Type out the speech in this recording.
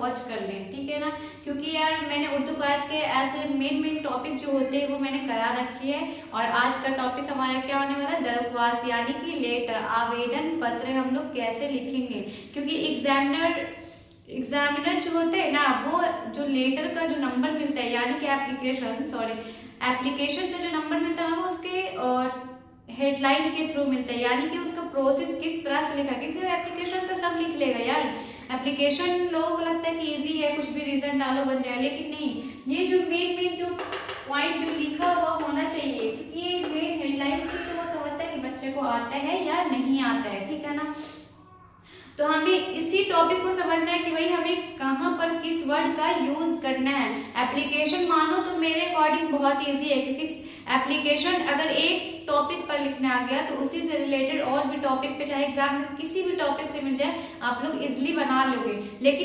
Watch कर लें, ठीक है ना। क्योंकि यार मैंने उर्दू गाइड के ऐसे मेन टॉपिक जो होते हैं वो मैंने करा रखी है। और आज का टॉपिक हमारा क्या होने वाला है, दरख्वास्त यानी कि लेटर, आवेदन पत्र हम लोग कैसे लिखेंगे। क्योंकि एग्जामिनर जो होते हैं ना, वो जो लेटर का जो नंबर मिलता है यानी कि एप्लीकेशन का जो नंबर मिलता है ना, वो उसके हेडलाइन के थ्रू मिलता है, यानी कि उसका प्रोसेस किस तरह से लिखा। क्योंकि एप्लीकेशन तो सब लिख लेगा यार, एप्लीकेशन लोगों को लगता है कि इजी है, कुछ भी रीजन डालो बन जाए, लेकिन नहीं, ये जो मेन जो पॉइंट जो लिखा हुआ होना चाहिए, क्योंकि ये मेन हेडलाइन से तो वो समझता है कि बच्चे को आता है या नहीं आता है, ठीक है ना। तो हमें इसी टॉपिक को समझना है कि भाई हमें कहाँ पर किस वर्ड का यूज करना है। एप्लीकेशन मानो तो मेरे अकॉर्डिंग बहुत इजी है, क्योंकि एप्लीकेशन अगर एक टॉपिक पर लिखने आ गया तो उसी से रिलेटेड और भी टॉपिक पे, चाहे एग्जाम में किसी भी टॉपिक से मिल जाए, आप लोग इजिली बना लोगे। लेकिन